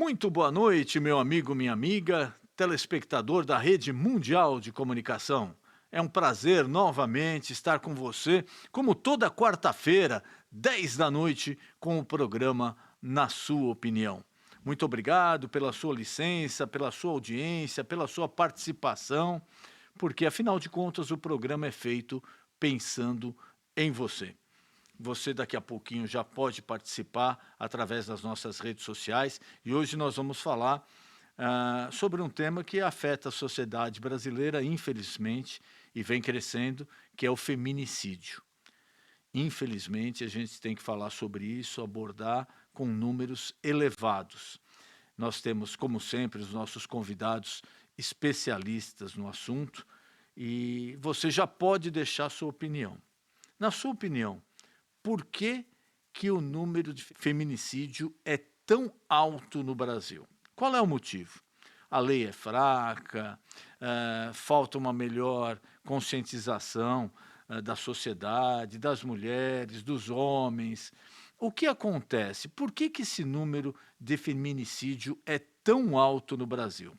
Muito boa noite, meu amigo, minha amiga, telespectador da Rede Mundial de Comunicação. É um prazer novamente estar com você, como toda quarta-feira, 10 da noite, com o programa Na Sua Opinião. Muito obrigado pela sua licença, pela sua audiência, pela sua participação, porque afinal de contas o programa é feito pensando em você. Você daqui a pouquinho já pode participar através das nossas redes sociais e hoje nós vamos falar sobre um tema que afeta a sociedade brasileira, infelizmente, e vem crescendo, que é o feminicídio. Infelizmente, a gente tem que falar sobre isso, abordar com números elevados. Nós temos, como sempre, os nossos convidados especialistas no assunto e você já pode deixar sua opinião. Na sua opinião, por que que o número de feminicídio é tão alto no Brasil? Qual é o motivo? A lei é fraca, falta uma melhor conscientização da sociedade, das mulheres, dos homens. O que acontece? Por que que esse número de feminicídio é tão alto no Brasil?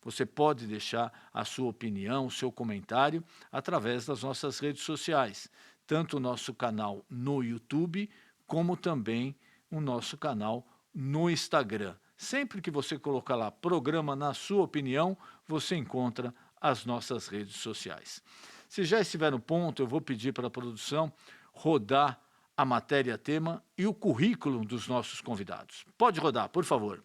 Você pode deixar a sua opinião, o seu comentário, através das nossas redes sociais, tanto o nosso canal no YouTube, como também o nosso canal no Instagram. Sempre que você colocar lá programa Na Sua Opinião, você encontra as nossas redes sociais. Se já estiver no ponto, eu vou pedir para a produção rodar a matéria-tema e o currículo dos nossos convidados. Pode rodar, por favor.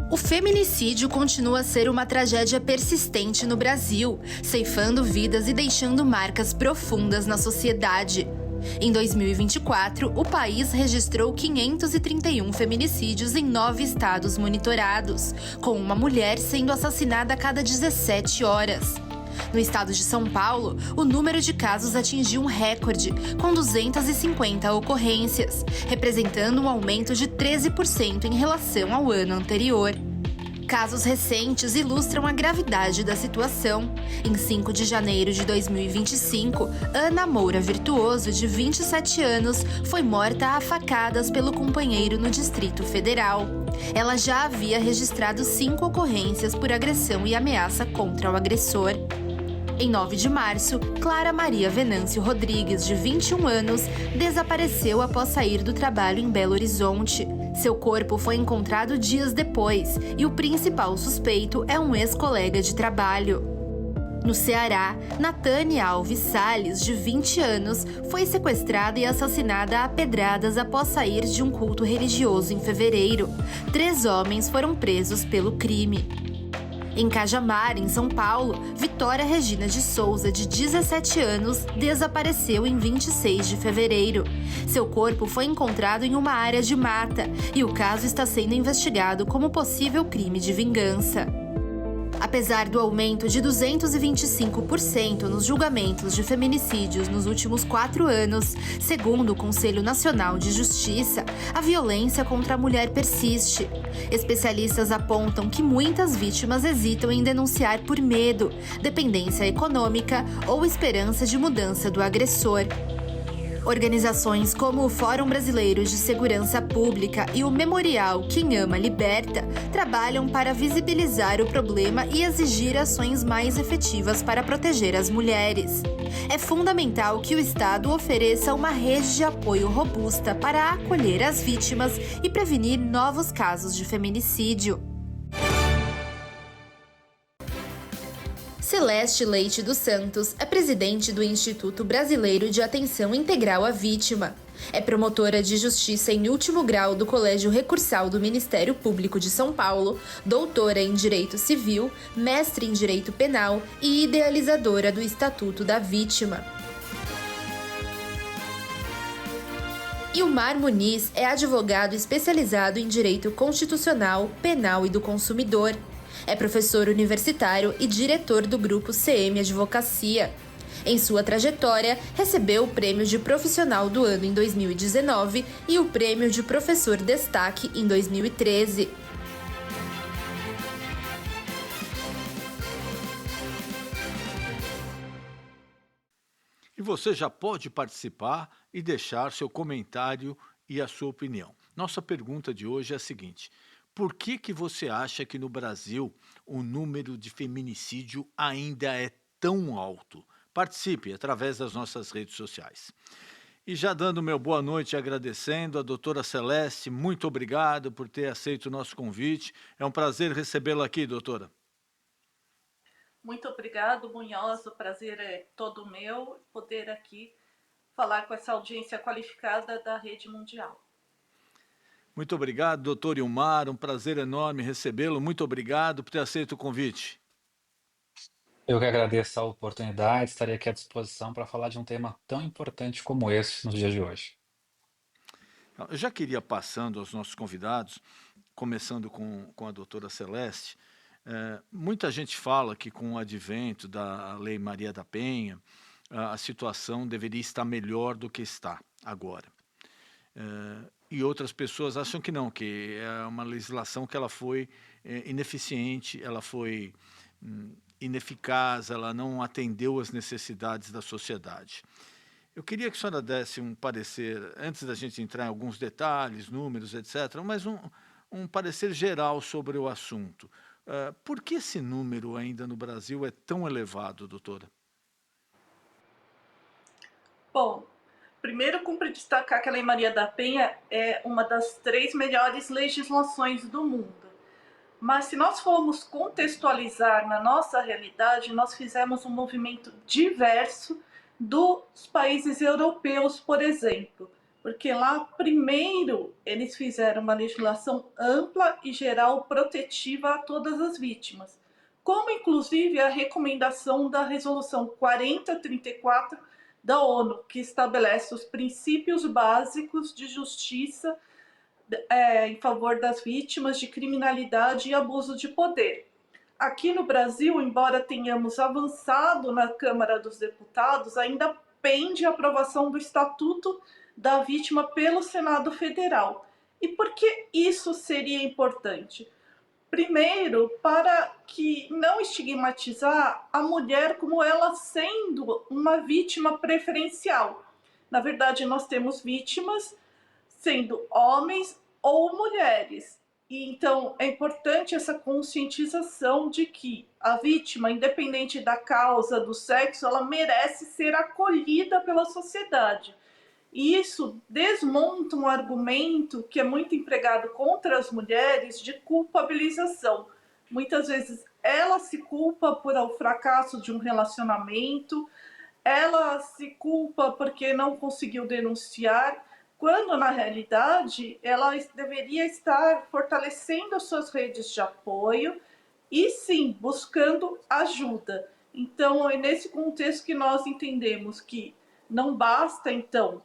O feminicídio continua a ser uma tragédia persistente no Brasil, ceifando vidas e deixando marcas profundas na sociedade. Em 2024, o país registrou 531 feminicídios em 9 estados monitorados, com uma mulher sendo assassinada a cada 17 horas. No estado de São Paulo, o número de casos atingiu um recorde, com 250 ocorrências, representando um aumento de 13% em relação ao ano anterior. Casos recentes ilustram a gravidade da situação. Em 5 de janeiro de 2025, Ana Moura Virtuoso, de 27 anos, foi morta a facadas pelo companheiro no Distrito Federal. Ela já havia registrado 5 ocorrências por agressão e ameaça contra o agressor. Em 9 de março, Clara Maria Venâncio Rodrigues, de 21 anos, desapareceu após sair do trabalho em Belo Horizonte. Seu corpo foi encontrado dias depois e o principal suspeito é um ex-colega de trabalho. No Ceará, Natane Alves Salles, de 20 anos, foi sequestrada e assassinada a pedradas após sair de um culto religioso em fevereiro. 3 homens foram presos pelo crime. Em Cajamar, em São Paulo, Vitória Regina de Souza, de 17 anos, desapareceu em 26 de fevereiro. Seu corpo foi encontrado em uma área de mata e o caso está sendo investigado como possível crime de vingança. Apesar do aumento de 225% nos julgamentos de feminicídios nos últimos 4 anos, segundo o Conselho Nacional de Justiça, a violência contra a mulher persiste. Especialistas apontam que muitas vítimas hesitam em denunciar por medo, dependência econômica ou esperança de mudança do agressor. Organizações como o Fórum Brasileiro de Segurança Pública e o Memorial Quem Ama Liberta trabalham para visibilizar o problema e exigir ações mais efetivas para proteger as mulheres. É fundamental que o Estado ofereça uma rede de apoio robusta para acolher as vítimas e prevenir novos casos de feminicídio. Celeste Leite dos Santos é presidente do Instituto Brasileiro de Atenção Integral à Vítima. É promotora de justiça em último grau do Colégio Recursal do Ministério Público de São Paulo, doutora em Direito Civil, mestre em Direito Penal e idealizadora do Estatuto da Vítima. Ilmar Muniz é advogado especializado em Direito Constitucional, Penal e do Consumidor. É professor universitário e diretor do grupo CM Advocacia. Em sua trajetória, recebeu o Prêmio de Profissional do Ano em 2019 e o Prêmio de Professor Destaque em 2013. E você já pode participar e deixar seu comentário e a sua opinião. Nossa pergunta de hoje é a seguinte: Por que você acha que no Brasil o número de feminicídio ainda é tão alto? Participe através das nossas redes sociais. E já dando meu boa noite e agradecendo a doutora Celeste, muito obrigado por ter aceito o nosso convite. É um prazer recebê-la aqui, doutora. Muito obrigado, Munhoz. O prazer é todo meu poder aqui falar com essa audiência qualificada da Rede Mundial. Muito obrigado, doutor Ilmar. Um prazer enorme recebê-lo. Muito obrigado por ter aceito o convite. Eu que agradeço a oportunidade, estarei aqui à disposição para falar de um tema tão importante como esse nos dias de hoje. Eu já queria passando aos nossos convidados, começando com a doutora Celeste. Muita gente fala que com o advento da Lei Maria da Penha, a situação deveria estar melhor do que está agora. E outras pessoas acham que não, que é uma legislação que ela foi ineficiente, ela foi ineficaz, ela não atendeu às necessidades da sociedade. Eu queria que a senhora desse um parecer, antes da gente entrar em alguns detalhes, números, etc., mas um parecer geral sobre o assunto. Por que esse número ainda no Brasil é tão elevado, doutora? Bom, primeiro cumpre destacar que a Lei Maria da Penha é uma das 3 melhores legislações do mundo. Mas se nós formos contextualizar na nossa realidade, nós fizemos um movimento diverso dos países europeus, por exemplo, porque lá primeiro eles fizeram uma legislação ampla e geral protetiva a todas as vítimas, como inclusive a recomendação da resolução 4034 da ONU, que estabelece os princípios básicos de justiça em favor das vítimas de criminalidade e abuso de poder. Aqui no Brasil, embora tenhamos avançado na Câmara dos Deputados, ainda pende a aprovação do Estatuto da Vítima pelo Senado Federal. E por que isso seria importante? Primeiro, para que não estigmatizar a mulher como ela sendo uma vítima preferencial. Na verdade, nós temos vítimas sendo homens ou mulheres. E então é importante essa conscientização de que a vítima, independente da causa, do sexo, ela merece ser acolhida pela sociedade. E isso desmonta um argumento que é muito empregado contra as mulheres de culpabilização. Muitas vezes ela se culpa por o fracasso de um relacionamento, ela se culpa porque não conseguiu denunciar, quando na realidade ela deveria estar fortalecendo as suas redes de apoio e sim buscando ajuda. Então é nesse contexto que nós entendemos que não basta então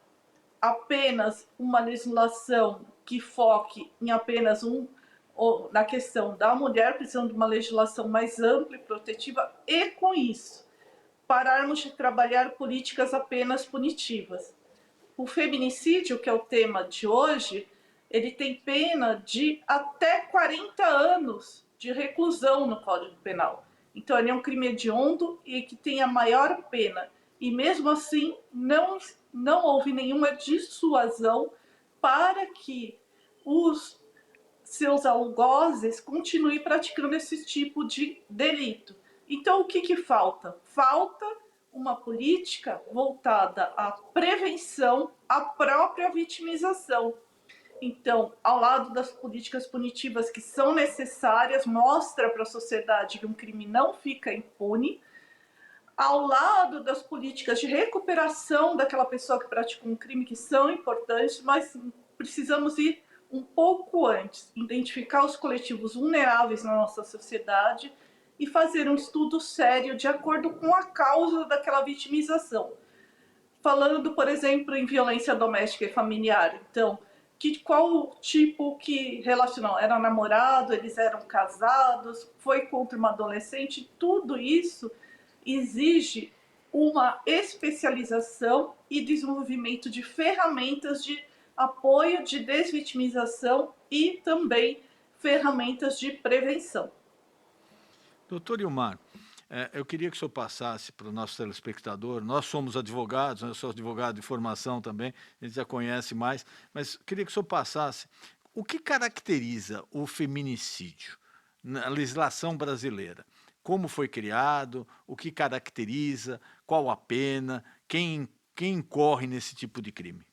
apenas uma legislação que foque em apenas na questão da mulher, precisando de uma legislação mais ampla e protetiva, e com isso pararmos de trabalhar políticas apenas punitivas. O feminicídio, que é o tema de hoje, ele tem pena de até 40 anos de reclusão no Código Penal. Então, ele é um crime hediondo e que tem a maior pena. E mesmo assim, não houve nenhuma dissuasão para que os seus algozes continuem praticando esse tipo de delito. Então, o que falta? Falta uma política voltada à prevenção, à própria vitimização. Então, ao lado das políticas punitivas que são necessárias, mostra para a sociedade que um crime não fica impune, ao lado das políticas de recuperação daquela pessoa que praticou um crime, que são importantes, mas precisamos ir um pouco antes, identificar os coletivos vulneráveis na nossa sociedade e fazer um estudo sério de acordo com a causa daquela vitimização. Falando, por exemplo, em violência doméstica e familiar, então, qual tipo que relacionou? Era namorado, eles eram casados, foi contra uma adolescente, tudo isso exige uma especialização e desenvolvimento de ferramentas de apoio, de desvitimização e também ferramentas de prevenção. Doutor Ilmar, eu queria que o senhor passasse para o nosso telespectador. Nós somos advogados, eu sou advogado de formação também, a gente já conhece mais, mas queria que o senhor passasse O que caracteriza o feminicídio na legislação brasileira? Como foi criado? O que caracteriza? Qual a pena? Quem incorre nesse tipo de crime?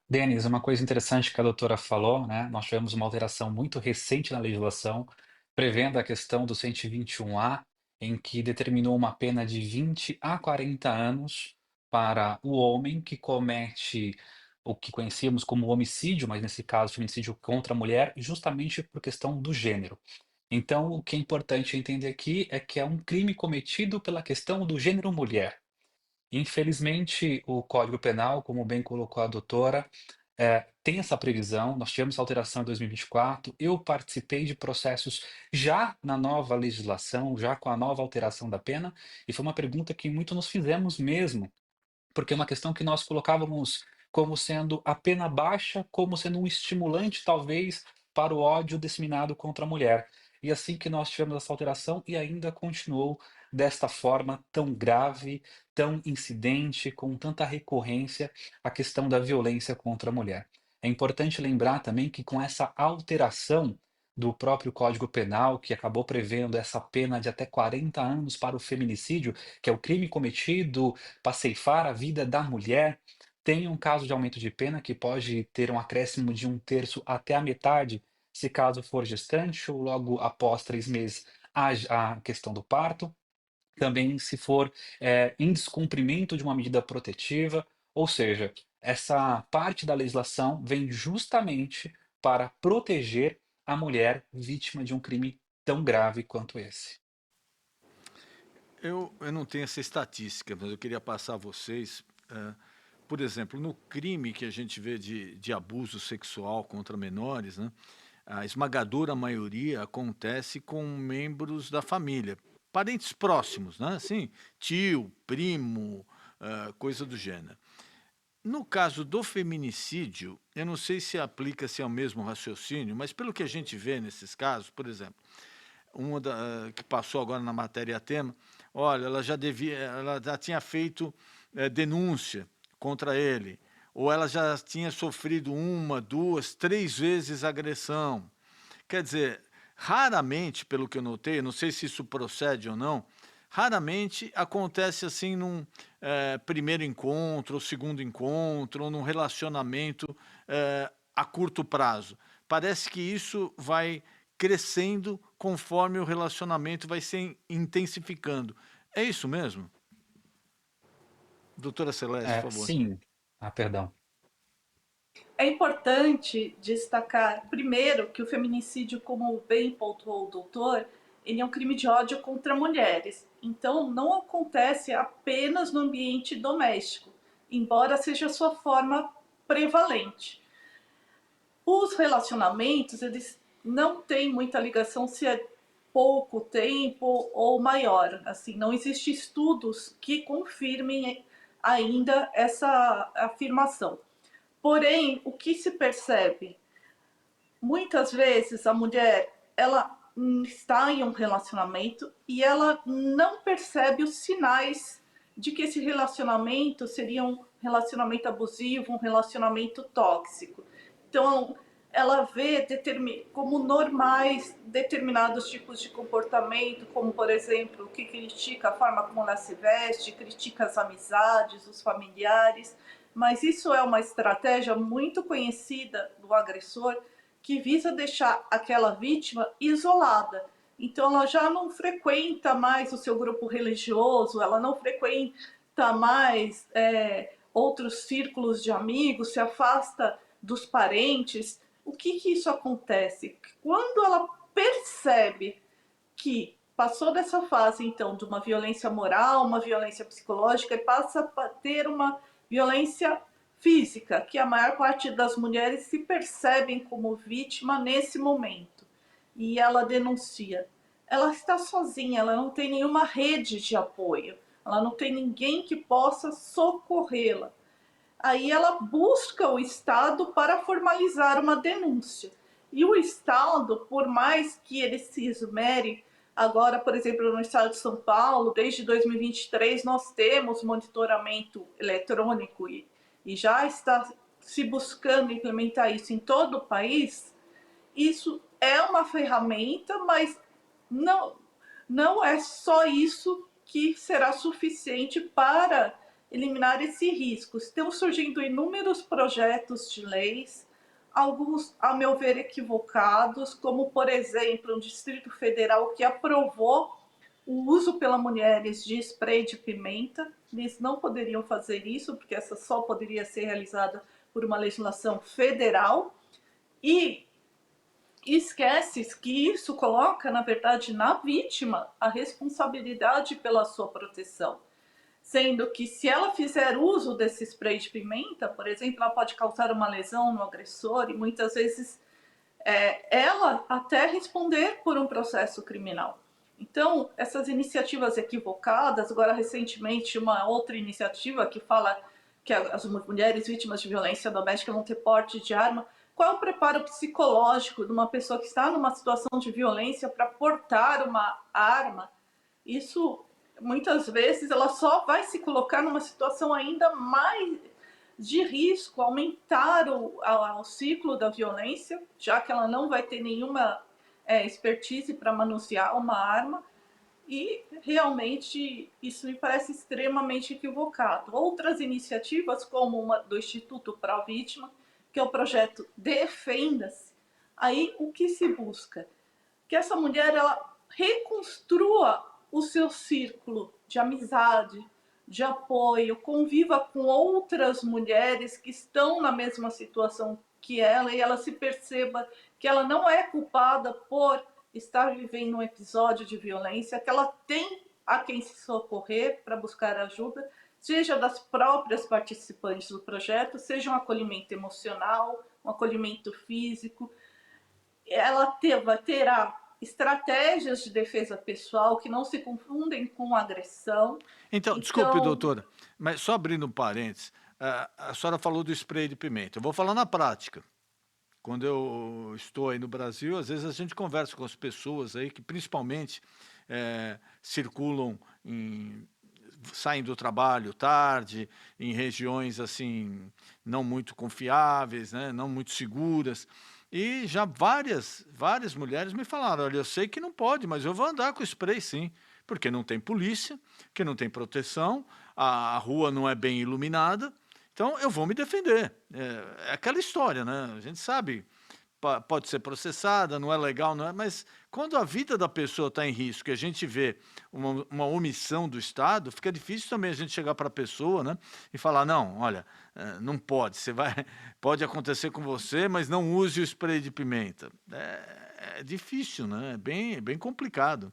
Denis, uma coisa interessante que a doutora falou, né? Nós tivemos uma alteração muito recente na legislação, prevendo a questão do 121A, em que determinou uma pena de 20 a 40 anos para o homem que comete o que conhecíamos como homicídio, mas nesse caso, feminicídio contra a mulher, justamente por questão do gênero. Então, o que é importante entender aqui é que é um crime cometido pela questão do gênero mulher. Infelizmente, o Código Penal, como bem colocou a doutora, tem essa previsão. Nós tivemos essa alteração em 2024. Eu participei de processos já na nova legislação, já com a nova alteração da pena, e foi uma pergunta que muito nos fizemos mesmo, porque é uma questão que nós colocávamos como sendo a pena baixa, como sendo um estimulante, talvez, para o ódio disseminado contra a mulher. E assim que nós tivemos essa alteração e ainda continuou desta forma tão grave, tão incidente, com tanta recorrência, a questão da violência contra a mulher. É importante lembrar também que com essa alteração do próprio Código Penal, que acabou prevendo essa pena de até 40 anos para o feminicídio, que é o crime cometido para ceifar a vida da mulher, tem um caso de aumento de pena que pode ter um acréscimo de 1/3 até a metade, se caso for gestante ou logo após 3 meses a questão do parto. Também se for, em descumprimento de uma medida protetiva, ou seja, essa parte da legislação vem justamente para proteger a mulher vítima de um crime tão grave quanto esse. Eu não tenho essa estatística, mas eu queria passar a vocês. Por exemplo, no crime que a gente vê de abuso sexual contra menores, né, a esmagadora maioria acontece com membros da família, parentes próximos, né? Assim, tio, primo, coisa do gênero. No caso do feminicídio, eu não sei se aplica-se ao mesmo raciocínio, mas pelo que a gente vê nesses casos, por exemplo, que passou agora na matéria tema, olha, ela já tinha feito denúncia contra ele, ou ela já tinha sofrido uma, duas, três vezes agressão. Quer dizer, raramente, pelo que eu notei, não sei se isso procede ou não, raramente acontece assim num primeiro encontro, ou segundo encontro, ou num relacionamento a curto prazo. Parece que isso vai crescendo conforme o relacionamento vai se intensificando. É isso mesmo? Doutora Celeste, por favor. Sim. Perdão. É importante destacar, primeiro, que o feminicídio, como bem pontuou o doutor, ele é um crime de ódio contra mulheres. Então, não acontece apenas no ambiente doméstico, embora seja a sua forma prevalente. Os relacionamentos, eles não têm muita ligação se é pouco tempo ou maior. Assim, não existem estudos que confirmem ainda essa afirmação. Porém, o que se percebe? Muitas vezes a mulher, ela está em um relacionamento e ela não percebe os sinais de que esse relacionamento seria um relacionamento abusivo, um relacionamento tóxico. Então, ela vê como normais determinados tipos de comportamento, como, por exemplo, que critica a forma como ela se veste, critica as amizades, os familiares, mas isso é uma estratégia muito conhecida do agressor que visa deixar aquela vítima isolada. Então ela já não frequenta mais o seu grupo religioso, ela não frequenta mais outros círculos de amigos, se afasta dos parentes. O que isso acontece? Quando ela percebe que passou dessa fase, então, de uma violência moral, uma violência psicológica, e passa a ter uma violência física, que a maior parte das mulheres se percebem como vítima nesse momento. E ela denuncia. Ela está sozinha, ela não tem nenhuma rede de apoio, ela não tem ninguém que possa socorrê-la. Aí ela busca o Estado para formalizar uma denúncia. E o Estado, por mais que ele se esmere, agora, por exemplo, no estado de São Paulo, desde 2023, nós temos monitoramento eletrônico e já está se buscando implementar isso em todo o país, isso é uma ferramenta, mas não é só isso que será suficiente para eliminar esse risco. Estão surgindo inúmeros projetos de leis, alguns, a meu ver, equivocados, como, por exemplo, o Distrito Federal que aprovou o uso pelas mulheres de spray de pimenta. Eles não poderiam fazer isso, porque essa só poderia ser realizada por uma legislação federal. E esquece que isso coloca, na verdade, na vítima a responsabilidade pela sua proteção. Sendo que se ela fizer uso desse spray de pimenta, por exemplo, ela pode causar uma lesão no agressor e muitas vezes ela até responder por um processo criminal. Então, essas iniciativas equivocadas, agora recentemente uma outra iniciativa que fala que as mulheres vítimas de violência doméstica vão ter porte de arma. Qual é o preparo psicológico de uma pessoa que está numa situação de violência para portar uma arma? Isso, muitas vezes, ela só vai se colocar numa situação ainda mais de risco, aumentar o ciclo da violência, já que ela não vai ter nenhuma expertise para manusear uma arma. E realmente isso me parece extremamente equivocado. Outras iniciativas, como uma do Instituto Pró Vítima, que é o projeto Defenda-se, aí o que se busca? Que essa mulher ela reconstrua o seu círculo de amizade, de apoio, conviva com outras mulheres que estão na mesma situação que ela e ela se perceba que ela não é culpada por estar vivendo um episódio de violência, que ela tem a quem se socorrer para buscar ajuda, seja das próprias participantes do projeto, seja um acolhimento emocional, um acolhimento físico. Ela terá estratégias de defesa pessoal que não se confundem com agressão. Então, desculpe, Então, doutora, mas só abrindo um parênteses, a senhora falou do spray de pimenta. Eu vou falar na prática. Quando eu estou aí no Brasil, às vezes a gente conversa com as pessoas aí que principalmente circulam saem do trabalho tarde, em regiões assim não muito confiáveis, né, não muito seguras. E já várias mulheres me falaram: olha, eu sei que não pode, mas eu vou andar com spray sim, porque não tem polícia, que não tem proteção, a rua não é bem iluminada, então eu vou me defender. É aquela história, né? A gente sabe, pode ser processada, não é legal, não é, mas quando a vida da pessoa está em risco e a gente vê uma omissão do Estado, fica difícil também a gente chegar para a pessoa, né, e falar: não, olha, não pode, pode acontecer com você, mas não use o spray de pimenta. É difícil, né? É bem complicado.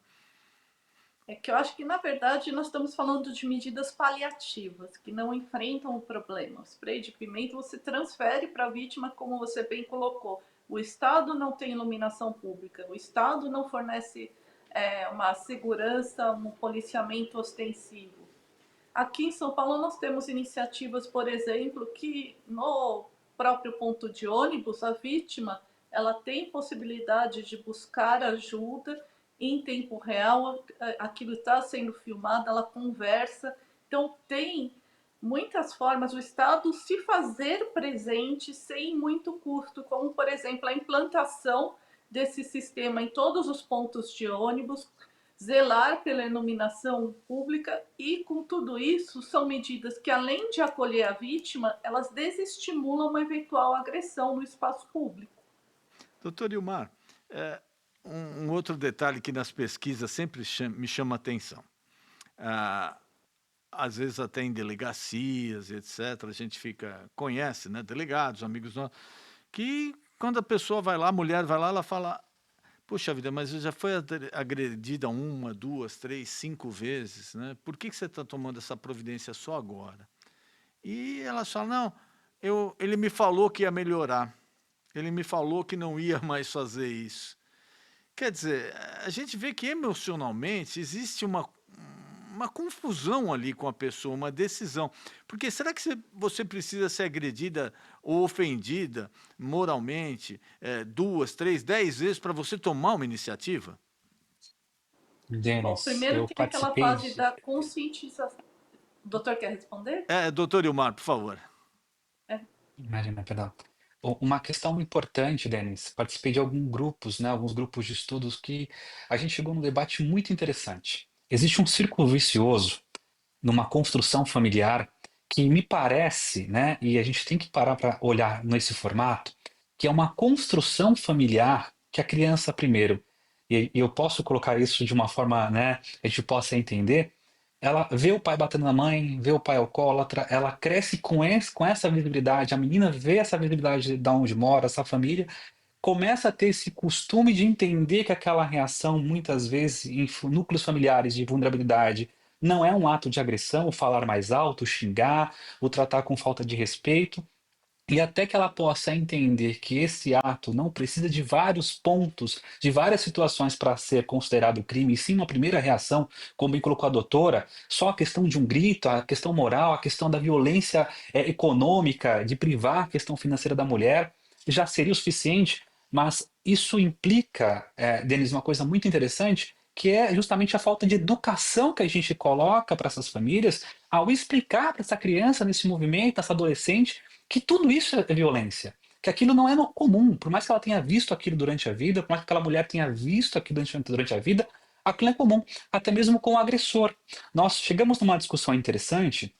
é que eu acho que, na verdade, nós estamos falando de medidas paliativas, que não enfrentam o problema. O spray de pimenta você transfere para a vítima, como você bem colocou. O Estado não tem iluminação pública, o Estado não fornece uma segurança, um policiamento ostensivo. Aqui em São Paulo nós temos iniciativas, por exemplo, que no próprio ponto de ônibus, a vítima ela tem possibilidade de buscar ajuda em tempo real, aquilo está sendo filmado, ela conversa. Então tem muitas formas o Estado se fazer presente sem muito custo, como, por exemplo, a implantação desse sistema em todos os pontos de ônibus, zelar pela iluminação pública e, com tudo isso, são medidas que, além de acolher a vítima, elas desestimulam uma eventual agressão no espaço público. Doutor Ilmar, um outro detalhe que nas pesquisas sempre me chama a atenção. Às vezes até em delegacias, etc., a gente conhece, né, delegados, amigos nossos, que quando a pessoa vai lá, a mulher vai lá, ela fala: puxa vida, mas já foi agredida 1, 2, 3, 5 vezes, né? Por que você está tomando essa providência só agora? E ela fala: não, ele me falou que ia melhorar, ele me falou que não ia mais fazer isso. Quer dizer, a gente vê que emocionalmente existe uma confusão ali com a pessoa, uma decisão. Porque será que você precisa ser agredida ou ofendida moralmente 2, 3, 10 vezes para você tomar uma iniciativa? Bom, Denis, primeiro eu tem aquela participei fase de. da conscientização. O doutor quer responder? Doutor Ilmar, por favor. Imagina, perdão. Uma questão importante, Denis, participei de alguns grupos, né, alguns grupos de estudos que a gente chegou num debate muito interessante. Existe um círculo vicioso numa construção familiar que me parece, né, e a gente tem que parar para olhar nesse formato, que é uma construção familiar que a criança primeiro, e eu posso colocar isso de uma forma, né, a gente possa entender, ela vê o pai batendo na mãe, vê o pai alcoólatra, ela cresce com essa visibilidade, a menina vê essa visibilidade de onde mora, essa família, começa a ter esse costume de entender que aquela reação, muitas vezes, em núcleos familiares de vulnerabilidade, não é um ato de agressão, o falar mais alto, o xingar, o tratar com falta de respeito, e até que ela possa entender que esse ato não precisa de vários pontos, de várias situações para ser considerado crime, e sim uma primeira reação, como bem colocou a doutora, só a questão de um grito, a questão moral, a questão da violência econômica, de privar a questão financeira da mulher, já seria o suficiente, mas isso implica, Denis, uma coisa muito interessante, que é justamente a falta de educação que a gente coloca para essas famílias ao explicar para essa criança nesse movimento, essa adolescente, que tudo isso é violência, que aquilo não é no comum, por mais que ela tenha visto aquilo durante a vida, por mais que aquela mulher tenha visto aquilo durante a vida, aquilo é comum, até mesmo com o agressor. Nós chegamos numa discussão interessante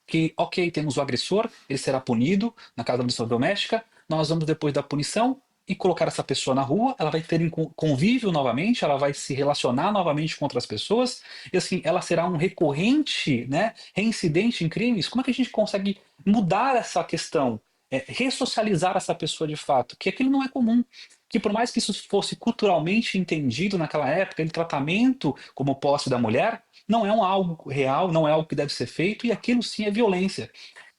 que, ok, temos o agressor, ele será punido na casa da punição doméstica, nós vamos depois da punição e colocar essa pessoa na rua, ela vai ter convívio novamente, ela vai se relacionar novamente com outras pessoas, e assim, ela será um recorrente, né, reincidente em crimes. Como é que a gente consegue mudar essa questão, ressocializar essa pessoa de fato? Que aquilo não é comum. Que por mais que isso fosse culturalmente entendido naquela época, o tratamento como posse da mulher, não é um algo real, não é algo que deve ser feito, e aquilo sim é violência.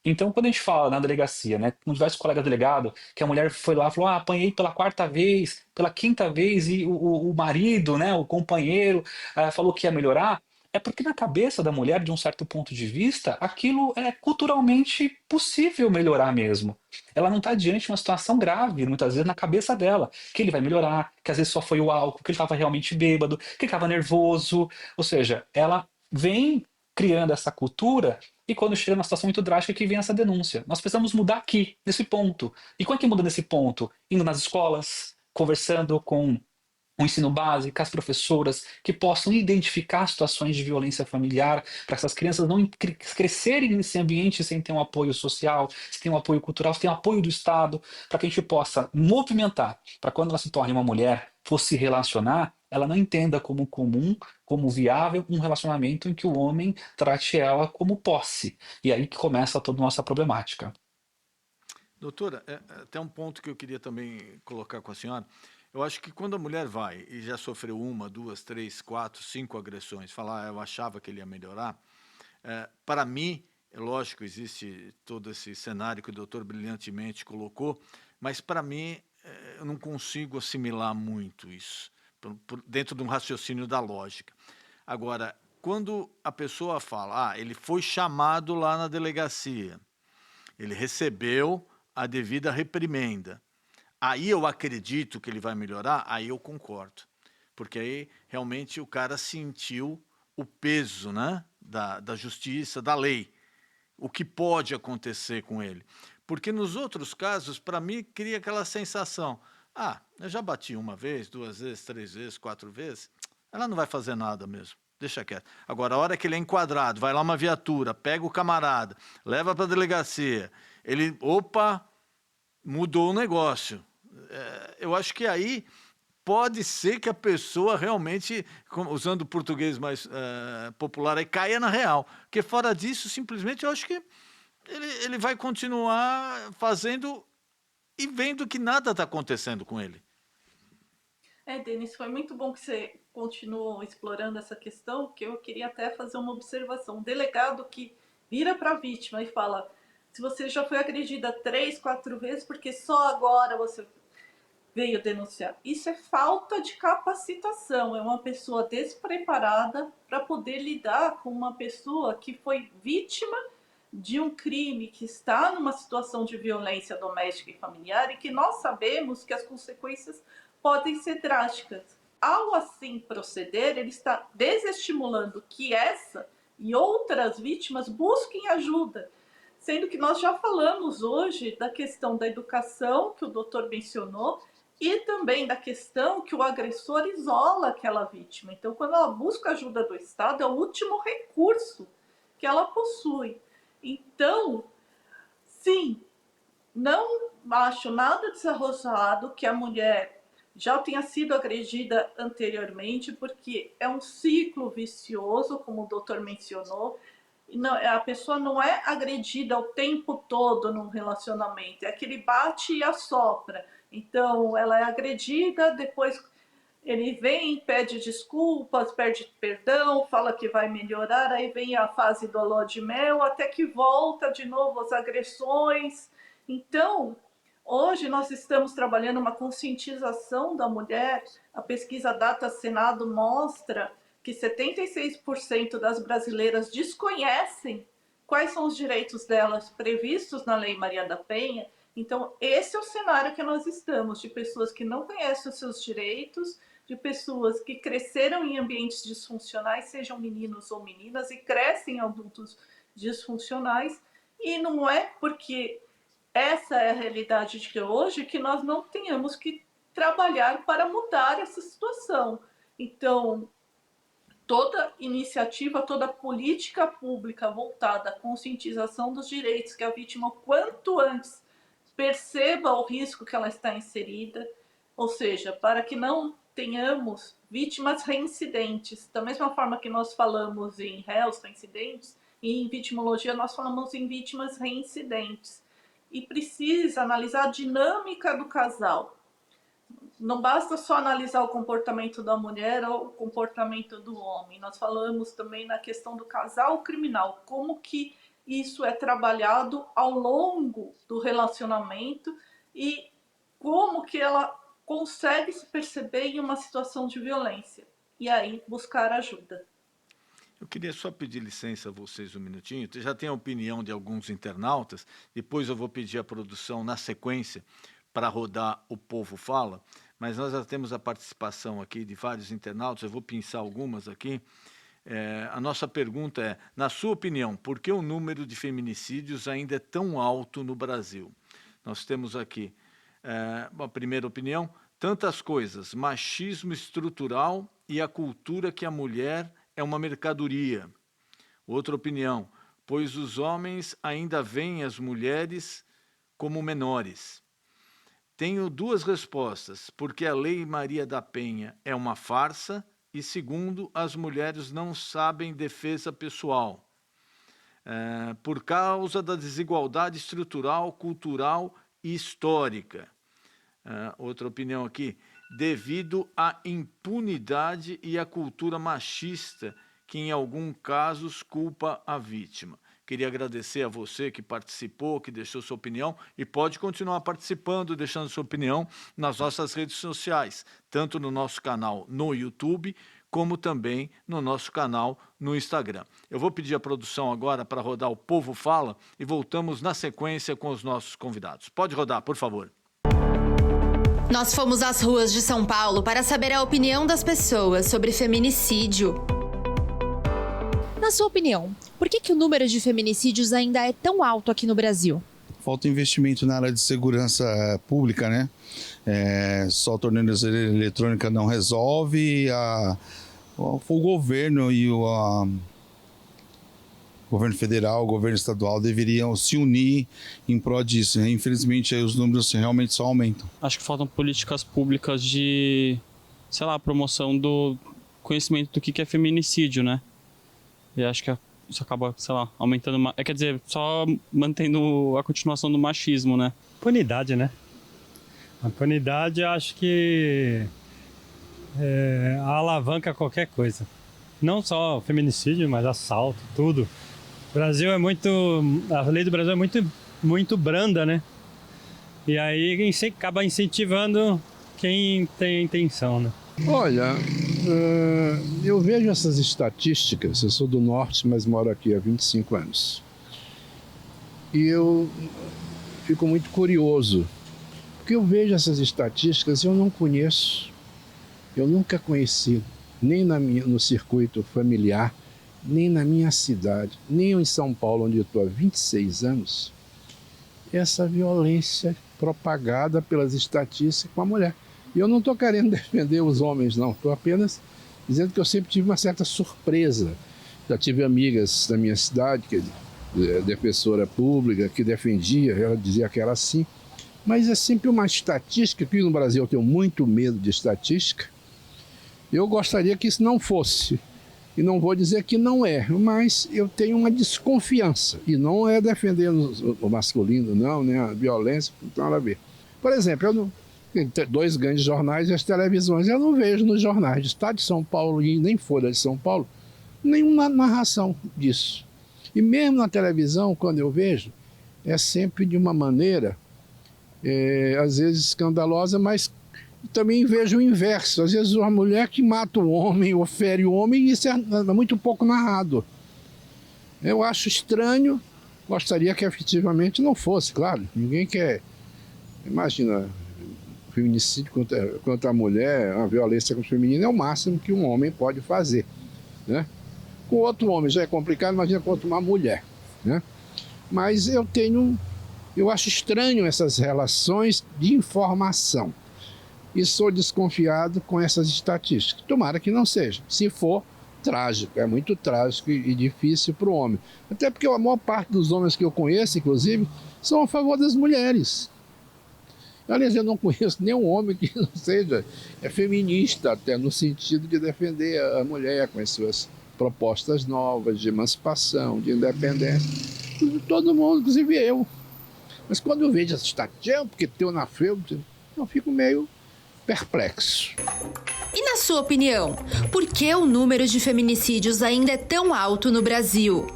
Então, quando a gente fala na delegacia, né, com diversos colegas delegados, que a mulher foi lá e falou: apanhei pela quarta vez, pela quinta vez, e o marido, né, o companheiro, falou que ia melhorar, é porque na cabeça da mulher, de um certo ponto de vista, aquilo é culturalmente possível melhorar mesmo. Ela não está diante de uma situação grave, muitas vezes, na cabeça dela, que ele vai melhorar, que às vezes só foi o álcool, que ele estava realmente bêbado, que ele estava nervoso. Ou seja, ela vem criando essa cultura e quando chega numa situação muito drástica que vem essa denúncia. Nós precisamos mudar aqui, nesse ponto. E como é que muda nesse ponto? Indo nas escolas, conversando com o ensino básico, as professoras, que possam identificar situações de violência familiar, para essas crianças não crescerem nesse ambiente sem ter um apoio social, sem ter um apoio cultural, sem ter um apoio do Estado, para que a gente possa movimentar, para quando ela se torne uma mulher, for se relacionar, ela não entenda como comum, como viável, um relacionamento em que o homem trate ela como posse. E aí que começa toda a nossa problemática. Doutora, até um ponto que eu queria também colocar com a senhora. Eu acho que quando a mulher vai e já sofreu uma, duas, três, quatro, cinco agressões, falar, eu achava que ele ia melhorar, para mim, é lógico, existe todo esse cenário que o doutor brilhantemente colocou, mas para mim, eu não consigo assimilar muito isso, dentro de um raciocínio da lógica. Agora, quando a pessoa fala, ele foi chamado lá na delegacia, ele recebeu a devida reprimenda, aí eu acredito que ele vai melhorar, aí eu concordo. Porque aí realmente o cara sentiu o peso, né, da justiça, da lei, o que pode acontecer com ele. Porque nos outros casos, para mim, cria aquela sensação, eu já bati uma vez, duas vezes, três vezes, quatro vezes, ela não vai fazer nada mesmo. Deixa quieto. Agora, a hora que ele é enquadrado, vai lá uma viatura, pega o camarada, leva para a delegacia, ele, opa, mudou o negócio. Eu acho que aí pode ser que a pessoa realmente, usando o português mais popular, aí caia na real. Porque fora disso, simplesmente, eu acho que ele vai continuar fazendo e vendo que nada está acontecendo com ele. Denis, foi muito bom que você continuou explorando essa questão, que eu queria até fazer uma observação. Um delegado que vira para a vítima e fala: se você já foi agredida 3, 4 vezes, porque só agora você veio denunciar. Isso é falta de capacitação, é uma pessoa despreparada para poder lidar com uma pessoa que foi vítima de um crime, que está numa situação de violência doméstica e familiar e que nós sabemos que as consequências podem ser drásticas. Ao assim proceder, ele está desestimulando que essa e outras vítimas busquem ajuda, sendo que nós já falamos hoje da questão da educação, que o doutor mencionou, e também da questão que o agressor isola aquela vítima. Então, quando ela busca ajuda do Estado, é o último recurso que ela possui. Então, sim, não acho nada desarrojado que a mulher já tenha sido agredida anteriormente, porque é um ciclo vicioso, como o doutor mencionou. Não, a pessoa não é agredida o tempo todo num relacionamento, é aquele bate e assopra. Então, ela é agredida, depois ele vem, pede desculpas, pede perdão, fala que vai melhorar, aí vem a fase do lua de mel, até que volta de novo as agressões. Então, hoje nós estamos trabalhando uma conscientização da mulher. A pesquisa Data Senado mostra que 76% das brasileiras desconhecem quais são os direitos delas previstos na Lei Maria da Penha. Então, esse é o cenário que nós estamos, de pessoas que não conhecem os seus direitos, de pessoas que cresceram em ambientes disfuncionais, sejam meninos ou meninas, e crescem em adultos disfuncionais, e não é porque essa é a realidade de hoje que nós não tenhamos que trabalhar para mudar essa situação. Então, toda iniciativa, toda política pública voltada à conscientização dos direitos, que a vítima, o quanto antes, perceba o risco que ela está inserida, ou seja, para que não tenhamos vítimas reincidentes. Da mesma forma que nós falamos em réus reincidentes, e em vitimologia nós falamos em vítimas reincidentes. E precisa analisar a dinâmica do casal. Não basta só analisar o comportamento da mulher ou o comportamento do homem. Nós falamos também na questão do casal criminal, como que isso é trabalhado ao longo do relacionamento e como que ela consegue se perceber em uma situação de violência. E aí, buscar ajuda. Eu queria só pedir licença a vocês um minutinho. Já tem a opinião de alguns internautas, depois eu vou pedir à produção, na sequência, para rodar O Povo Fala, mas nós já temos a participação aqui de vários internautas, eu vou pensar algumas aqui. A nossa pergunta é, na sua opinião, por que o número de feminicídios ainda é tão alto no Brasil? Nós temos aqui, a primeira opinião, tantas coisas, machismo estrutural e a cultura que a mulher é uma mercadoria. Outra opinião, pois os homens ainda veem as mulheres como menores. Tenho duas respostas, porque a Lei Maria da Penha é uma farsa e, segundo, as mulheres não sabem defesa pessoal. Por causa da desigualdade estrutural, cultural e histórica. Outra opinião aqui, devido à impunidade e à cultura machista que, em alguns casos, culpa a vítima. Queria agradecer a você que participou, que deixou sua opinião e pode continuar participando, deixando sua opinião nas nossas redes sociais, tanto no nosso canal no YouTube, como também no nosso canal no Instagram. Eu vou pedir à produção agora para rodar O Povo Fala e voltamos na sequência com os nossos convidados. Pode rodar, por favor. Nós fomos às ruas de São Paulo para saber a opinião das pessoas sobre feminicídio. Na sua opinião, por que o número de feminicídios ainda é tão alto aqui no Brasil? Falta investimento na área de segurança pública, né? Só a tornozeleira eletrônica não resolve, o governo e o governo federal, o governo estadual deveriam se unir em prol disso. Infelizmente, aí os números realmente só aumentam. Acho que faltam políticas públicas de, promoção do conhecimento do que é feminicídio, né? E acho que isso acaba, aumentando... quer dizer, só mantendo a continuação do machismo, né? Impunidade, né? A impunidade, acho que alavanca qualquer coisa. Não só feminicídio, mas assalto, tudo. O Brasil a lei do Brasil é muito branda, né? E aí acaba incentivando quem tem intenção, né? Olha, eu vejo essas estatísticas, eu sou do norte, mas moro aqui há 25 anos. E eu fico muito curioso, porque eu vejo essas estatísticas e eu não conheço, eu nunca conheci, nem no circuito familiar, nem na minha cidade, nem em São Paulo, onde eu estou há 26 anos, essa violência propagada pelas estatísticas com a mulher. E eu não estou querendo defender os homens, não. Estou apenas dizendo que eu sempre tive uma certa surpresa. Já tive amigas da minha cidade, que é defensora pública, que defendia, ela dizia que era assim. Mas é sempre uma estatística, que no Brasil eu tenho muito medo de estatística. Eu gostaria que isso não fosse. E não vou dizer que não é, mas eu tenho uma desconfiança. E não é defendendo o masculino, não, né? A violência, não tem nada a ver. Por exemplo, eu não... Tem 2 grandes jornais e as televisões. Eu não vejo nos jornais do Estado de São Paulo e nem Folha de São Paulo nenhuma narração disso. E mesmo na televisão, quando eu vejo, é sempre de uma maneira, às vezes escandalosa, mas também vejo o inverso. Às vezes uma mulher que mata o homem ou fere o homem, e isso é muito pouco narrado. Eu acho estranho, gostaria que efetivamente não fosse, claro. Ninguém quer... Imagina... Feminicídio contra a mulher, a violência contra o feminino é o máximo que um homem pode fazer, né? Com outro homem já é complicado, imagina contra uma mulher, né? Mas eu acho estranho essas relações de informação e sou desconfiado com essas estatísticas. Tomara que não seja. Se for, trágico, é muito trágico e difícil para o homem. Até porque a maior parte dos homens que eu conheço, inclusive, são a favor das mulheres. Aliás, eu não conheço nenhum homem que não seja feminista, até no sentido de defender a mulher com as suas propostas novas de emancipação, de independência. Todo mundo, inclusive eu. Mas quando eu vejo essa estatística, porque teu na frente, eu fico meio perplexo. E na sua opinião, por que o número de feminicídios ainda é tão alto no Brasil?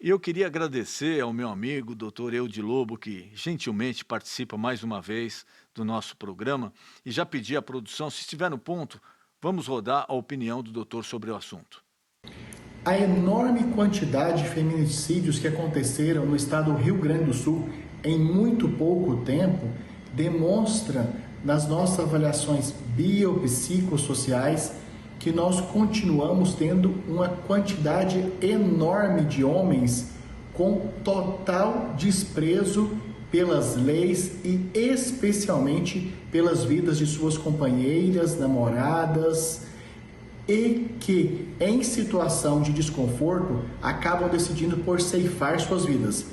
E eu queria agradecer ao meu amigo, Dr. Eude Lobo, que gentilmente participa mais uma vez do nosso programa, e já pedi à produção, se estiver no ponto, vamos rodar a opinião do doutor sobre o assunto. A enorme quantidade de feminicídios que aconteceram no estado do Rio Grande do Sul em muito pouco tempo demonstra, nas nossas avaliações biopsicossociais, que nós continuamos tendo uma quantidade enorme de homens com total desprezo pelas leis e especialmente pelas vidas de suas companheiras, namoradas, e que em situação de desconforto acabam decidindo por ceifar suas vidas.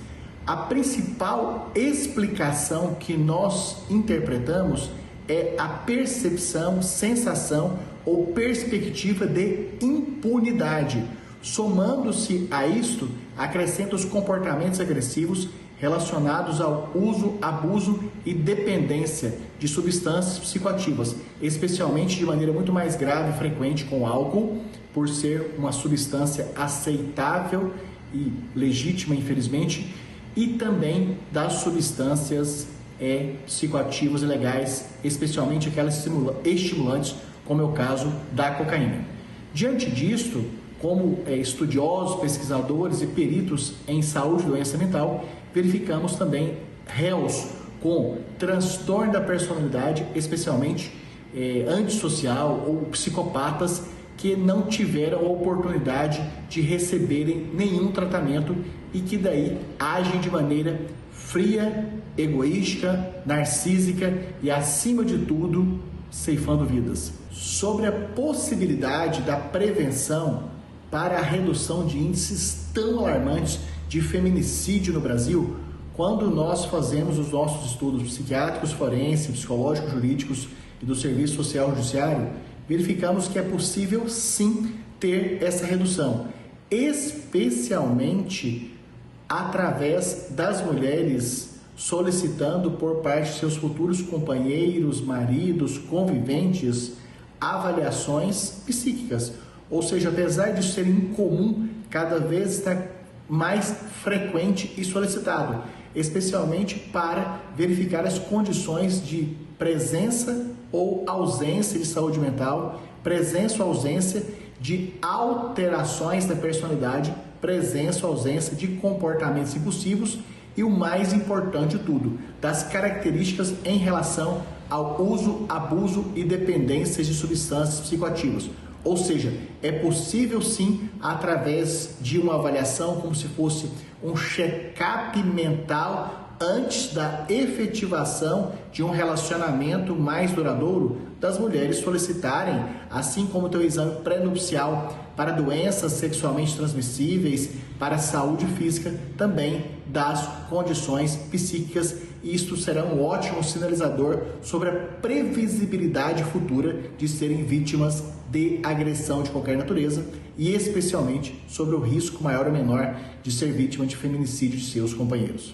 A principal explicação que nós interpretamos é a percepção, sensação ou perspectiva de impunidade. Somando-se a isto, acrescenta os comportamentos agressivos relacionados ao uso, abuso e dependência de substâncias psicoativas, especialmente de maneira muito mais grave e frequente com álcool, por ser uma substância aceitável e legítima, infelizmente, e também das substâncias psicoativas ilegais, especialmente aquelas estimulantes, como é o caso da cocaína. Diante disto, como estudiosos, pesquisadores e peritos em saúde e doença mental, verificamos também réus com transtorno da personalidade, especialmente antissocial ou psicopatas que não tiveram a oportunidade de receberem nenhum tratamento e que daí agem de maneira fria, egoísta, narcísica e, acima de tudo, ceifando vidas. Sobre a possibilidade da prevenção para a redução de índices tão alarmantes de feminicídio no Brasil, quando nós fazemos os nossos estudos psiquiátricos, forenses, psicológicos, jurídicos e do Serviço Social Judiciário, verificamos que é possível sim ter essa redução, especialmente através das mulheres solicitando por parte de seus futuros companheiros, maridos, conviventes, avaliações psíquicas. Ou seja, apesar de ser incomum, cada vez está mais frequente e solicitado, especialmente para verificar as condições de presença ou ausência de saúde mental, presença ou ausência de alterações da personalidade, presença ou ausência de comportamentos impulsivos e, o mais importante de tudo, das características em relação ao uso, abuso e dependências de substâncias psicoativas. Ou seja, é possível sim, através de uma avaliação, como se fosse um check-up mental antes da efetivação de um relacionamento mais duradouro, das mulheres solicitarem, assim como o teu exame pré-nupcial para doenças sexualmente transmissíveis, para a saúde física, também das condições psíquicas. Isto será um ótimo sinalizador sobre a previsibilidade futura de serem vítimas de agressão de qualquer natureza e especialmente sobre o risco maior ou menor de ser vítima de feminicídio de seus companheiros.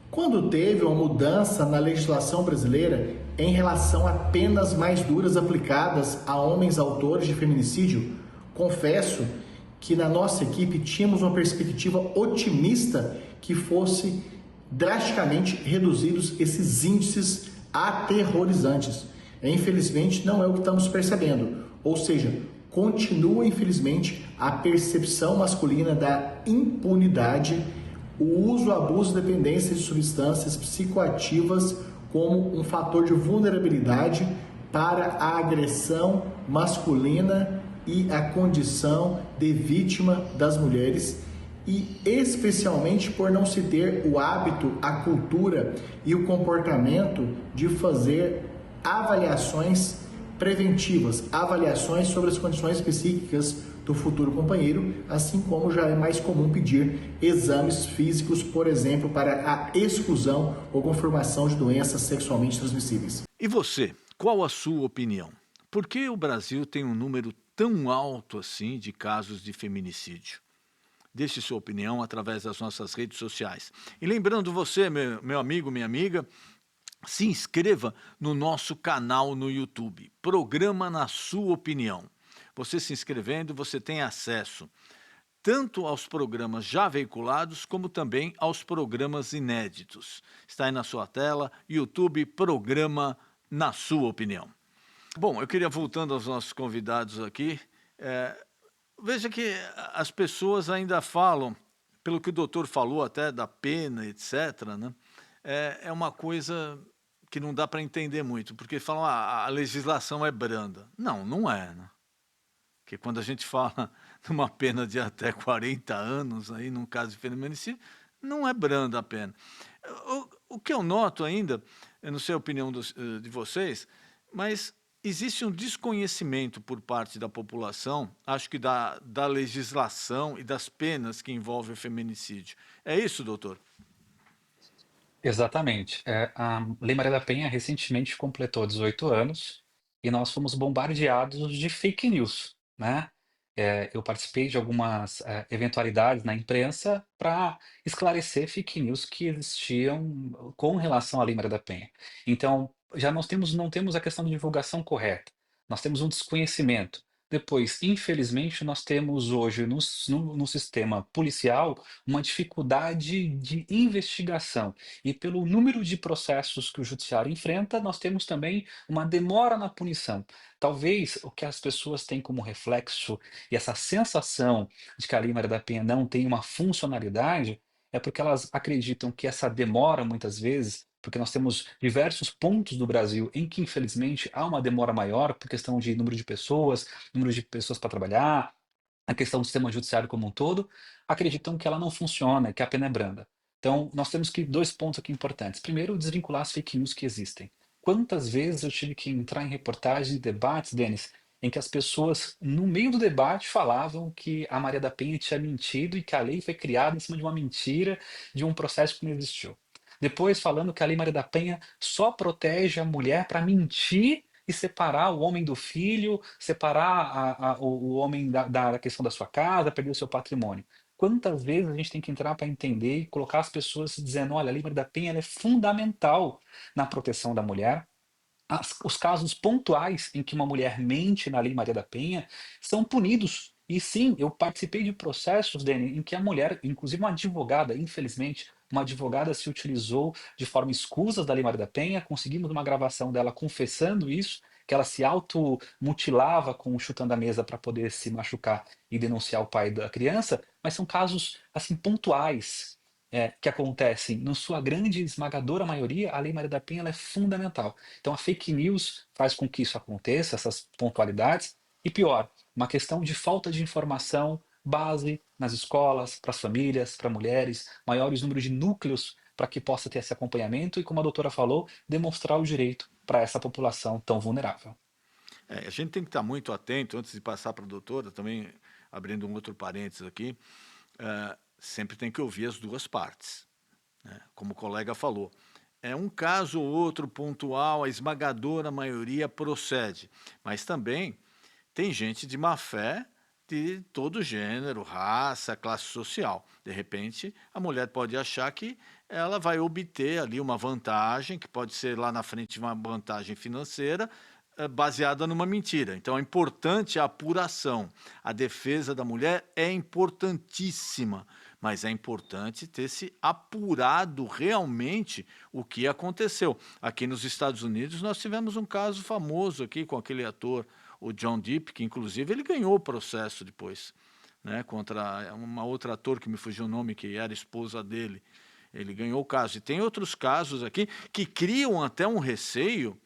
Quando teve uma mudança na legislação brasileira em relação a penas mais duras aplicadas a homens autores de feminicídio, confesso que na nossa equipe tínhamos uma perspectiva otimista que fosse drasticamente reduzidos esses índices aterrorizantes. Infelizmente, não é o que estamos percebendo. Ou seja, continua, infelizmente, a percepção masculina da impunidade, o uso, abuso e dependência de substâncias psicoativas como um fator de vulnerabilidade para a agressão masculina e a condição de vítima das mulheres, e especialmente por não se ter o hábito, a cultura e o comportamento de fazer avaliações preventivas, avaliações sobre as condições psíquicas do futuro companheiro, assim como já é mais comum pedir exames físicos, por exemplo, para a exclusão ou confirmação de doenças sexualmente transmissíveis. E você, qual a sua opinião? Por que o Brasil tem um número tão alto assim de casos de feminicídio? Deixe sua opinião através das nossas redes sociais. E lembrando você, meu amigo, minha amiga, se inscreva no nosso canal no YouTube, Programa Na Sua Opinião. Você se inscrevendo, você tem acesso tanto aos programas já veiculados, como também aos programas inéditos. Está aí na sua tela, YouTube, Programa Na Sua Opinião. Bom, eu queria, voltando aos nossos convidados aqui, veja que as pessoas ainda falam, pelo que o doutor falou até da pena, etc., né? É uma coisa que não dá para entender muito, porque falam a legislação é branda. Não, não é, né? Porque quando a gente fala numa pena de até 40 anos, aí, num caso de feminicídio, não é branda a pena. O que eu noto ainda, eu não sei a opinião de vocês, mas existe um desconhecimento por parte da população, acho que da legislação e das penas que envolvem o feminicídio. É isso, doutor? Exatamente. A Lei Maria da Penha recentemente completou 18 anos e nós fomos bombardeados de fake news, né? Eu participei de algumas eventualidades na imprensa para esclarecer fake news que existiam com relação à Lei Maria da Penha. Então, já não temos a questão de divulgação correta, nós temos um desconhecimento. Depois, infelizmente, nós temos hoje no sistema policial uma dificuldade de investigação. E pelo número de processos que o judiciário enfrenta, nós temos também uma demora na punição. Talvez o que as pessoas têm como reflexo e essa sensação de que a Lei Maria da Penha não tem uma funcionalidade é porque elas acreditam que essa demora, muitas vezes, porque nós temos diversos pontos do Brasil em que, infelizmente, há uma demora maior por questão de número de pessoas para trabalhar, a questão do sistema judiciário como um todo, acreditam que ela não funciona, que a pena é branda. Então, nós temos que dois pontos aqui importantes. Primeiro, desvincular as fake news que existem. Quantas vezes eu tive que entrar em reportagens e debates, Denis, em que as pessoas, no meio do debate, falavam que a Maria da Penha tinha mentido e que a lei foi criada em cima de uma mentira, de um processo que não existiu. Depois, falando que a Lei Maria da Penha só protege a mulher para mentir e separar o homem do filho, separar o homem da questão da sua casa, perder o seu patrimônio. Quantas vezes a gente tem que entrar para entender e colocar as pessoas dizendo, olha, a Lei Maria da Penha ela é fundamental na proteção da mulher. Os casos pontuais em que uma mulher mente na Lei Maria da Penha são punidos. E sim, eu participei de processos, Dani, em que a mulher, inclusive uma advogada, infelizmente, uma advogada se utilizou de forma escusa da Lei Maria da Penha, conseguimos uma gravação dela confessando isso, que ela se automutilava com o chutando a mesa para poder se machucar e denunciar o pai da criança, mas são casos assim pontuais. que acontecem, na sua grande esmagadora maioria, a Lei Maria da Penha ela é fundamental. Então a fake news faz com que isso aconteça, essas pontualidades, e pior, uma questão de falta de informação base nas escolas, para as famílias, para mulheres, maiores números de núcleos para que possa ter esse acompanhamento e, como a doutora falou, demonstrar o direito para essa população tão vulnerável. A gente tem que estar muito atento, antes de passar para a doutora, também abrindo um outro parênteses aqui, sempre tem que ouvir as duas partes, né? Como o colega falou, é um caso ou outro pontual, a esmagadora maioria procede, mas também tem gente de má fé de todo gênero, raça, classe social. De repente, a mulher pode achar que ela vai obter ali uma vantagem, que pode ser lá na frente uma vantagem financeira, baseada numa mentira. Então é importante a apuração. A defesa da mulher é importantíssima, mas é importante ter se apurado realmente o que aconteceu. Aqui nos Estados Unidos nós tivemos um caso famoso aqui com aquele ator, o John Depp, que inclusive ele ganhou o processo depois, né, contra uma outra ator que me fugiu o nome, que era esposa dele. Ele ganhou o caso. E tem outros casos aqui que criam até um receio.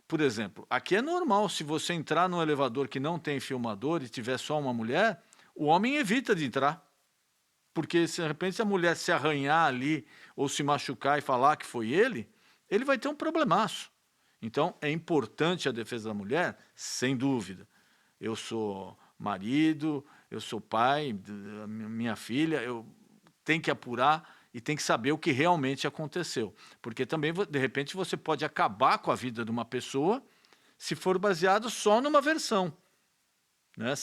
Por exemplo, aqui é normal, se você entrar num elevador que não tem filmador e tiver só uma mulher, o homem evita de entrar. Porque, se de repente, se a mulher se arranhar ali ou se machucar e falar que foi ele vai ter um problemaço. Então, é importante a defesa da mulher, sem dúvida. Eu sou marido, eu sou pai, minha filha, eu tenho que apurar e tem que saber o que realmente aconteceu. Porque também, de repente, você pode acabar com a vida de uma pessoa se for baseado só numa versão, né?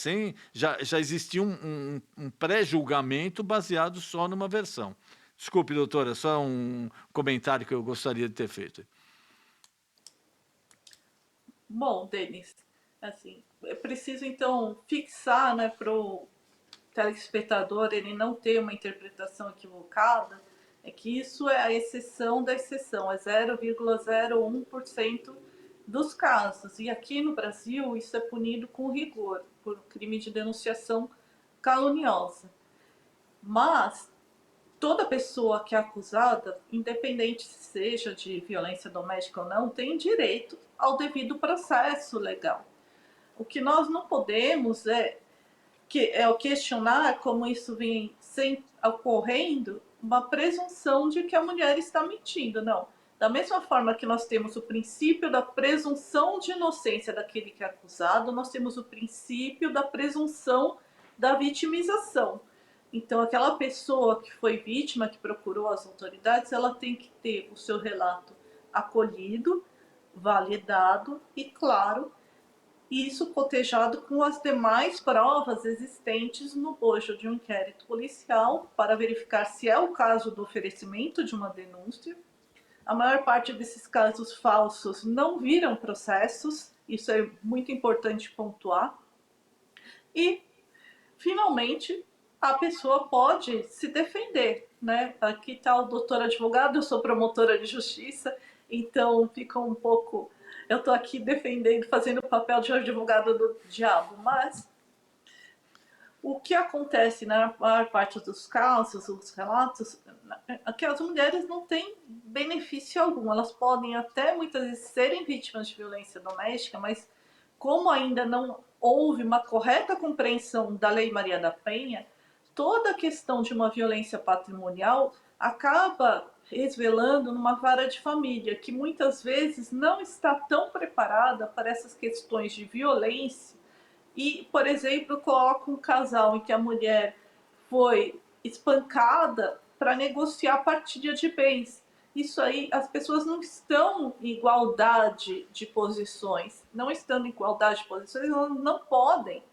Já existia um pré-julgamento baseado só numa versão. Desculpe, doutora, só um comentário que eu gostaria de ter feito. Bom, Denis, assim, é preciso então fixar, né, para o telespectador ele não ter uma interpretação equivocada, é que isso é a exceção da exceção, é 0,01% dos casos. E aqui no Brasil isso é punido com rigor, por crime de denunciação caluniosa. Mas toda pessoa que é acusada, independente se seja de violência doméstica ou não, tem direito ao devido processo legal. O que nós não podemos é questionar como isso vem ocorrendo, uma presunção de que a mulher está mentindo. Não. Da mesma forma que nós temos o princípio da presunção de inocência daquele que é acusado, nós temos o princípio da presunção da vitimização. Então, aquela pessoa que foi vítima, que procurou as autoridades, ela tem que ter o seu relato acolhido, validado e, claro, isso cotejado com as demais provas existentes no bojo de um inquérito policial para verificar se é o caso do oferecimento de uma denúncia. A maior parte desses casos falsos não viram processos, isso é muito importante pontuar. E, finalmente, a pessoa pode se defender, né? Aqui está o doutor advogado, eu sou promotora de justiça, então fica um pouco... Eu estou aqui defendendo, fazendo o papel de advogado do diabo, mas o que acontece na maior parte dos casos, os relatos, é que as mulheres não têm benefício algum. Elas podem até muitas vezes serem vítimas de violência doméstica, mas como ainda não houve uma correta compreensão da Lei Maria da Penha, toda a questão de uma violência patrimonial acaba resvelando numa vara de família, que muitas vezes não está tão preparada para essas questões de violência e, por exemplo, coloca um casal em que a mulher foi espancada para negociar a partilha de bens. Isso aí, as pessoas não estão em igualdade de posições. Não estando em igualdade de posições, elas não podem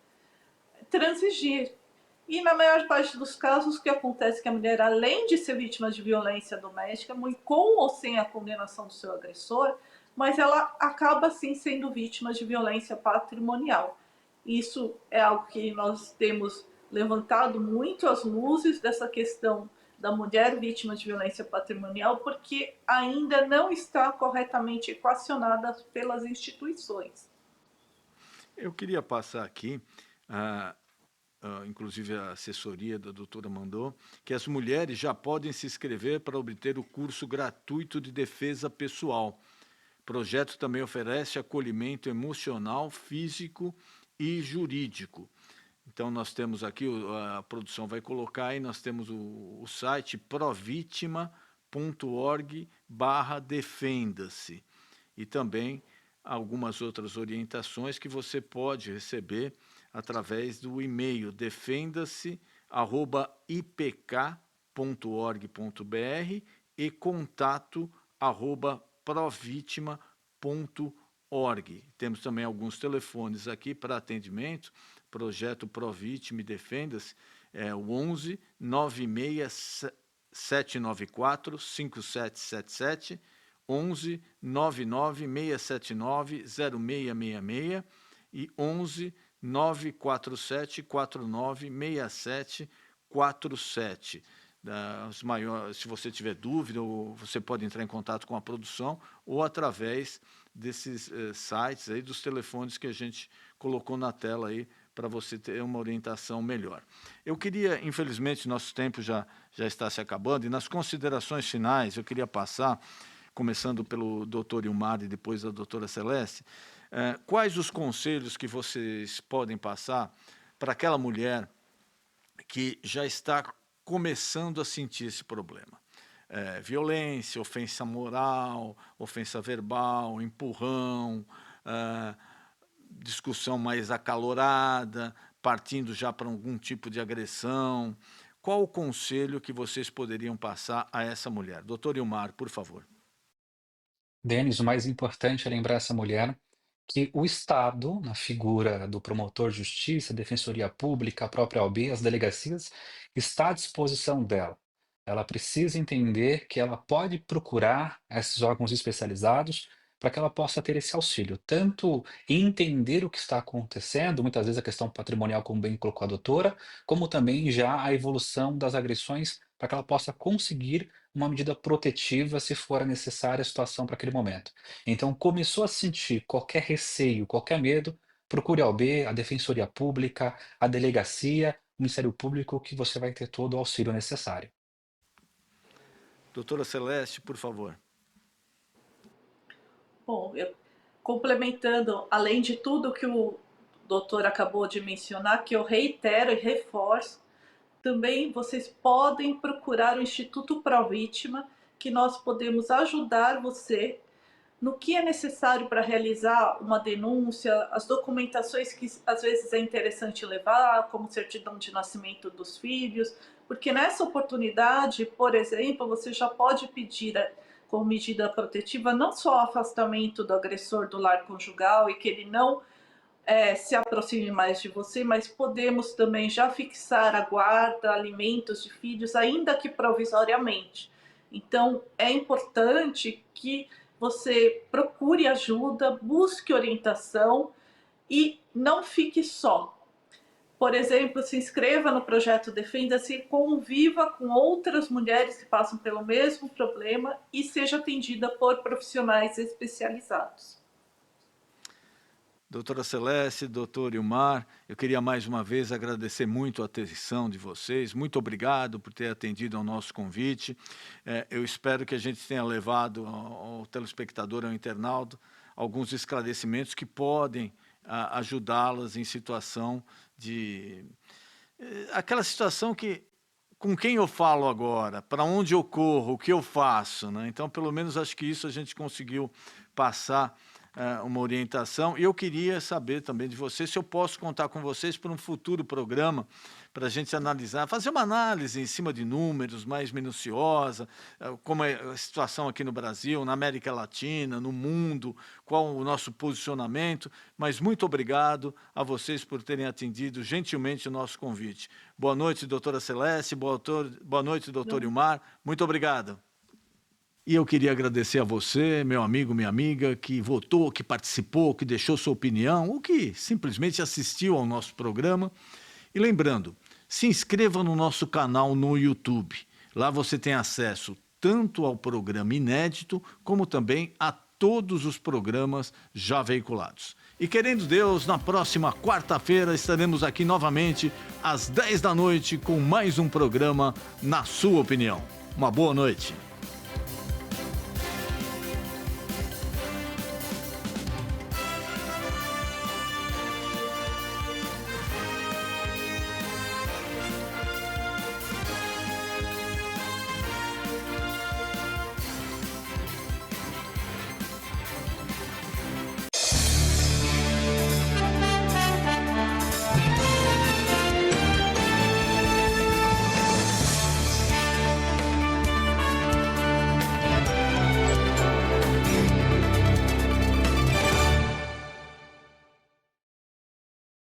transigir. E na maior parte dos casos, o que acontece é que a mulher, além de ser vítima de violência doméstica, com ou sem a condenação do seu agressor, mas ela acaba sim sendo vítima de violência patrimonial. Isso é algo que nós temos levantado muito as luzes dessa questão da mulher vítima de violência patrimonial, porque ainda não está corretamente equacionada pelas instituições. Eu queria passar aqui... inclusive a assessoria da doutora mandou, que as mulheres já podem se inscrever para obter o curso gratuito de defesa pessoal. O projeto também oferece acolhimento emocional, físico e jurídico. Então, nós temos aqui, a produção vai colocar aí, nós temos o site provitima.org/defenda-se e também algumas outras orientações que você pode receber através do e-mail defenda-se@ipk.org.br e contato@provitima.org. Temos também alguns telefones aqui para atendimento. Projeto Provítima e Defenda-se é o 11 96 794 5777, 11 99 679 0666 e 11 947 49 6747. Se você tiver dúvida, você pode entrar em contato com a produção ou através desses sites aí, dos telefones que a gente colocou na tela aí, para você ter uma orientação melhor. Eu queria, infelizmente, nosso tempo já está se acabando, e nas considerações finais eu queria passar, começando pelo doutor Ilmar e depois da doutora Celeste, quais os conselhos que vocês podem passar para aquela mulher que já está começando a sentir esse problema? Violência, ofensa moral, ofensa verbal, empurrão, discussão mais acalorada, partindo já para algum tipo de agressão. Qual o conselho que vocês poderiam passar a essa mulher? Doutor Ilmar, por favor. Denis, o mais importante é lembrar essa mulher que o Estado, na figura do promotor de justiça, a Defensoria Pública, a própria OAB, as delegacias, está à disposição dela. Ela precisa entender que ela pode procurar esses órgãos especializados para que ela possa ter esse auxílio, tanto em entender o que está acontecendo, muitas vezes a questão patrimonial, como bem colocou a doutora, como também já a evolução das agressões, para que ela possa conseguir uma medida protetiva se for necessária a situação para aquele momento. Então, começou a sentir qualquer receio, qualquer medo, procure a OAB, a Defensoria Pública, a Delegacia, o Ministério Público, que você vai ter todo o auxílio necessário. Doutora Celeste, por favor. Bom, complementando, além de tudo que o doutor acabou de mencionar, que eu reitero e reforço, também vocês podem procurar o Instituto Provítima, que nós podemos ajudar você no que é necessário para realizar uma denúncia, as documentações que às vezes é interessante levar, como certidão de nascimento dos filhos, porque nessa oportunidade, por exemplo, você já pode pedir como medida protetiva não só o afastamento do agressor do lar conjugal e que ele não se aproxime mais de você, mas podemos também já fixar a guarda, alimentos de filhos, ainda que provisoriamente. Então, é importante que você procure ajuda, busque orientação e não fique só. Por exemplo, se inscreva no projeto Defenda-se, conviva com outras mulheres que passam pelo mesmo problema e seja atendida por profissionais especializados. Doutora Celeste, doutor Ilmar, eu queria mais uma vez agradecer muito a atenção de vocês. Muito obrigado por ter atendido ao nosso convite. Eu espero que a gente tenha levado ao telespectador, ao internauta, alguns esclarecimentos que podem ajudá-las em situação de... aquela situação que, com quem eu falo agora, para onde eu corro, o que eu faço, né? Então, pelo menos, acho que isso a gente conseguiu passar uma orientação. E eu queria saber também de vocês se eu posso contar com vocês para um futuro programa, para a gente analisar, fazer uma análise em cima de números mais minuciosa, como é a situação aqui no Brasil, na América Latina, no mundo, qual o nosso posicionamento. Mas muito obrigado a vocês por terem atendido gentilmente o nosso convite. Boa noite, doutora Celeste, boa noite, doutor Ilmar. Muito obrigado. E eu queria agradecer a você, meu amigo, minha amiga, que votou, que participou, que deixou sua opinião, ou que simplesmente assistiu ao nosso programa. E lembrando, se inscreva no nosso canal no YouTube. Lá você tem acesso tanto ao programa inédito, como também a todos os programas já veiculados. E querendo Deus, na próxima quarta-feira estaremos aqui novamente às 10 da noite com mais um programa Na Sua Opinião. Uma boa noite.